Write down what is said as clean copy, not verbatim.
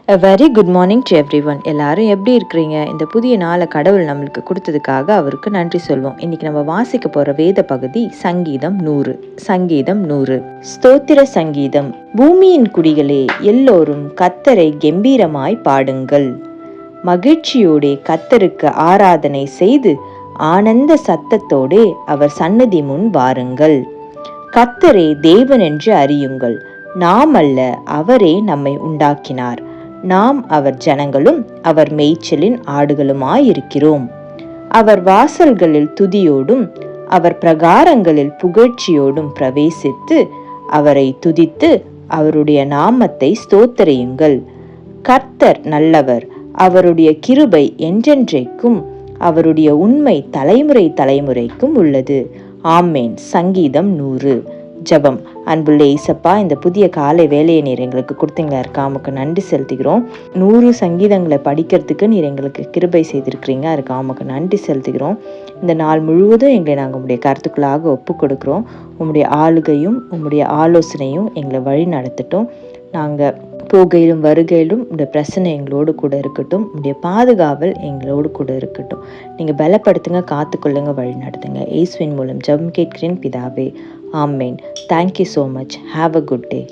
A very good morning to everyone. எல்லாரும் எப்படி இருக்கிறீங்க? இந்த புதிய நாளை கடவுள் நம்மளுக்கு கொடுத்ததுக்காக அவருக்கு நன்றி சொல்வோம். இன்னைக்கு நம்ம வாசிக்க போற வேத பகுதி சங்கீதம் 100. சங்கீதம் 100. ஸ்தோத்திர சங்கீதம். பூமியின் குடிகளே, எல்லோரும் கர்த்தரை கெம்பீரமாய் பாடுங்கள். மகிழ்ச்சியோடே கர்த்தருக்கு ஆராதனை செய்து ஆனந்த சத்தத்தோடே அவர் சந்நிதி முன் வாருங்கள். கர்த்தரே தேவன் என்று அறியுங்கள். நாம் அல்ல, அவரே நம்மை உண்டாக்கினார். நாம் அவர் ஜனங்களும் அவர் மேய்ச்சலின் ஆடுகளுமாயிருக்கிறோம். அவர் வாசல்களில் துதியோடும் அவர் பிரகாரங்களில் புகழ்ச்சியோடும் பிரவேசித்து அவரை துதித்து அவருடைய நாமத்தை ஸ்தோத்திரியுங்கள். கர்த்தர் நல்லவர், அவருடைய கிருபை என்றென்றைக்கும், அவருடைய உண்மை தலைமுறை தலைமுறைக்கும் உள்ளது. ஆமேன். சங்கீதம் 100. ஜபம். அன்புள்ள இயேசப்பா, இந்த புதிய காலை வேலையை நீர் எங்களுக்கு கொடுத்தீங்களா இருக்கா, உமக்கு நன்றி செலுத்துகிறோம். 100 சங்கீதங்களை படிக்கிறதுக்கு நீர் எங்களுக்கு கிருபை செய்திருக்கிறீங்க, இருக்கா உமக்கு நன்றி செலுத்துகிறோம். இந்த நாள் முழுவதும் எங்களை நாங்கள் உங்களுடைய கருத்துக்களாக ஒப்பு கொடுக்குறோம். உங்களுடைய ஆளுகையும் உங்களுடைய ஆலோசனையும் எங்களை வழி நடத்தட்டும். நாங்கள் போகையிலும் வருகையிலும் உங்களுடைய பிரச்சனை எங்களோடு கூட இருக்கட்டும். உங்களுடைய பாதுகாவல் எங்களோடு கூட இருக்கட்டும். நீங்கள் பலப்படுத்துங்க, காத்துக்கொள்ளுங்க, வழி நடத்துங்க. இயேசுவின் மூலம் ஜெபம் கேட்கிறேன் பிதாவே. ஆமேன். Thank you so much. Have a good day.